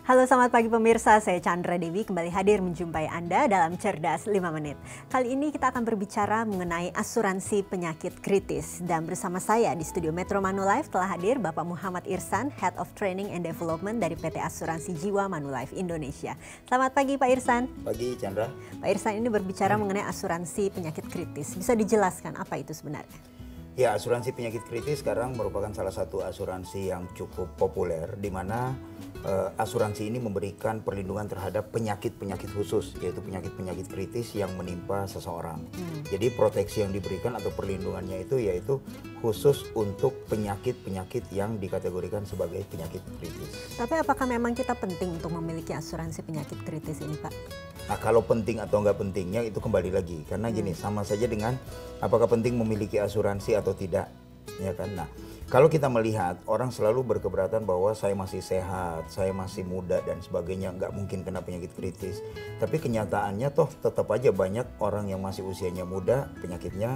Halo selamat pagi pemirsa, saya Chandra Dewi kembali hadir menjumpai Anda dalam Cerdas 5 Menit. Kali ini kita akan berbicara mengenai asuransi penyakit kritis. Dan bersama saya di studio Metro Manulife telah hadir Bapak Muhammad Irsan, Head of Training and Development dari PT Asuransi Jiwa Manulife Indonesia. Selamat pagi Pak Irsan. Pagi Chandra. Pak Irsan ini berbicara mengenai asuransi penyakit kritis. Bisa dijelaskan apa itu sebenarnya? Ya, asuransi penyakit kritis sekarang merupakan salah satu asuransi yang cukup populer di mana asuransi ini memberikan perlindungan terhadap penyakit-penyakit khusus, yaitu penyakit-penyakit kritis yang menimpa seseorang. Jadi proteksi yang diberikan atau perlindungannya itu yaitu khusus untuk penyakit-penyakit yang dikategorikan sebagai penyakit kritis. Tapi apakah memang kita penting untuk memiliki asuransi penyakit kritis ini, Pak? Nah, kalau penting atau nggak pentingnya itu kembali lagi, karena gini, sama saja dengan apakah penting memiliki asuransi atau tidak, ya kan? Nah, kalau kita melihat orang selalu berkeberatan bahwa saya masih sehat, saya masih muda dan sebagainya, nggak mungkin kena penyakit kritis. Tapi kenyataannya toh tetap aja banyak orang yang masih usianya muda, penyakitnya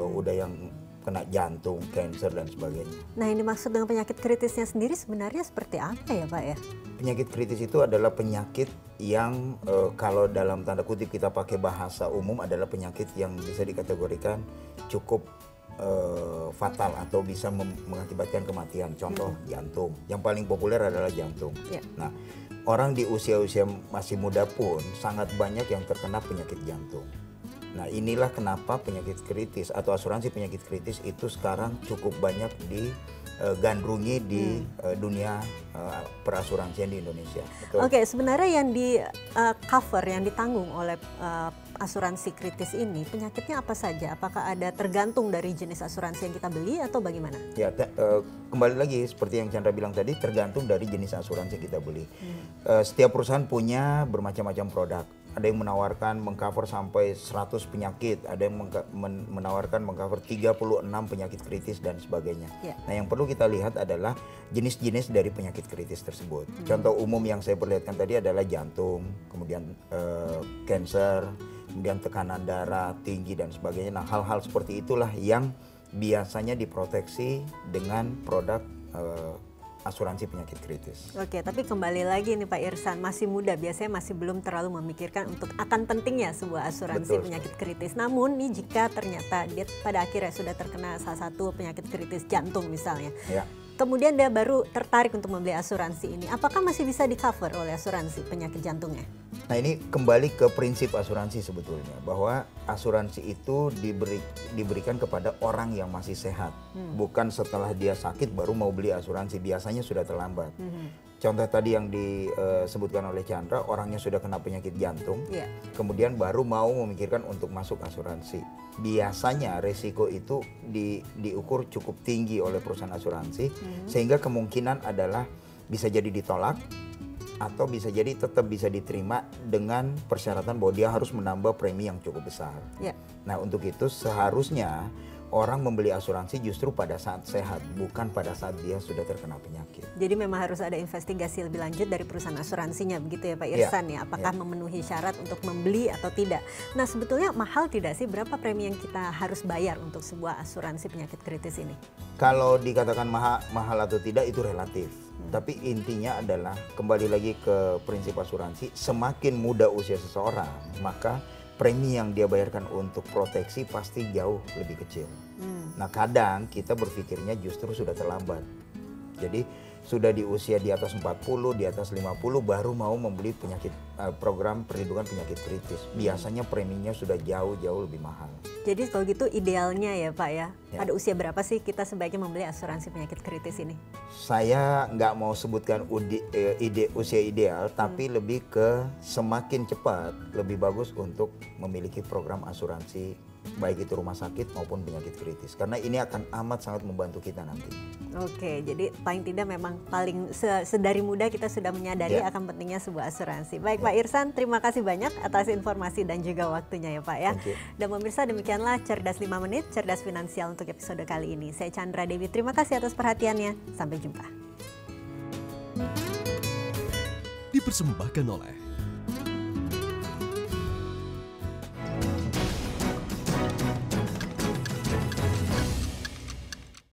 udah yang kena jantung, kanker dan sebagainya. Nah, yang dimaksud dengan penyakit kritisnya sendiri sebenarnya seperti apa ya Pak ya? Penyakit kritis itu adalah penyakit yang kalau dalam tanda kutip kita pakai bahasa umum adalah penyakit yang bisa dikategorikan cukup fatal atau bisa mengakibatkan kematian. Contoh jantung. Yang paling populer adalah jantung. Yeah. Nah, orang di usia-usia masih muda pun sangat banyak yang terkena penyakit jantung. Nah, inilah kenapa penyakit kritis atau asuransi penyakit kritis itu sekarang cukup banyak digandrungi di dunia perasuransian di Indonesia. Betul? Oke, sebenarnya yang di cover, yang ditanggung oleh asuransi kritis ini, penyakitnya apa saja? Apakah ada tergantung dari jenis asuransi yang kita beli atau bagaimana? Ya, kembali lagi seperti yang Chandra bilang tadi, tergantung dari jenis asuransi yang kita beli. Setiap perusahaan punya bermacam-macam produk. Ada yang menawarkan mengcover sampai 100 penyakit, ada yang menawarkan mengcover 36 penyakit kritis dan sebagainya. Yeah. Nah, yang perlu kita lihat adalah jenis-jenis dari penyakit kritis tersebut. Contoh umum yang saya perlihatkan tadi adalah jantung, kemudian kanker, kemudian tekanan darah tinggi dan sebagainya. Nah, hal-hal seperti itulah yang biasanya diproteksi dengan produk asuransi penyakit kritis. Oke, tapi kembali lagi nih Pak Irsan, masih muda, biasanya masih belum terlalu memikirkan untuk akan pentingnya sebuah asuransi penyakit kritis. Namun nih jika ternyata dia pada akhirnya sudah terkena salah satu penyakit kritis jantung misalnya, Ya. kemudian dia baru tertarik untuk membeli asuransi ini, apakah masih bisa di-cover oleh asuransi penyakit jantungnya? Nah, ini kembali ke prinsip asuransi sebetulnya, bahwa asuransi itu diberikan kepada orang yang masih sehat, bukan setelah dia sakit baru mau beli asuransi, biasanya sudah terlambat. Contoh tadi yang disebutkan oleh Chandra, orangnya sudah kena penyakit jantung, kemudian baru mau memikirkan untuk masuk asuransi. Biasanya resiko itu diukur cukup tinggi oleh perusahaan asuransi, sehingga kemungkinan adalah bisa jadi ditolak, atau bisa jadi tetap bisa diterima dengan persyaratan bahwa dia harus menambah premi yang cukup besar. Yeah. Nah, untuk itu seharusnya orang membeli asuransi justru pada saat sehat, bukan pada saat dia sudah terkena penyakit. Jadi memang harus ada investigasi lebih lanjut dari perusahaan asuransinya, begitu ya Pak Irsan ya? Apakah memenuhi syarat untuk membeli atau tidak? Nah, sebetulnya mahal tidak sih? Berapa premi yang kita harus bayar untuk sebuah asuransi penyakit kritis ini? Kalau dikatakan mahal atau tidak itu relatif. Tapi intinya adalah kembali lagi ke prinsip asuransi, semakin muda usia seseorang, maka premi yang dia bayarkan untuk proteksi pasti jauh lebih kecil. Nah, kadang kita berpikirnya justru sudah terlambat. Jadi sudah di usia di atas 40, di atas 50 baru mau membeli program perlindungan penyakit kritis. Biasanya preminya sudah jauh-jauh lebih mahal. Jadi kalau gitu idealnya ya Pak ya, pada usia berapa sih kita sebaiknya membeli asuransi penyakit kritis ini? Saya nggak mau sebutkan usia ideal, tapi lebih ke semakin cepat lebih bagus untuk memiliki program asuransi baik itu rumah sakit maupun penyakit kritis, karena ini akan amat sangat membantu kita nanti. Oke, jadi paling tidak memang paling sedari muda kita sudah menyadari akan pentingnya sebuah asuransi. Baik Pak Irsan, terima kasih banyak atas informasi dan juga waktunya ya Pak ya. Dan pemirsa, demikianlah Cerdas 5 Menit, Cerdas Finansial untuk episode kali ini. Saya Chandra Dewi, terima kasih atas perhatiannya. Sampai jumpa. Dipersembahkan oleh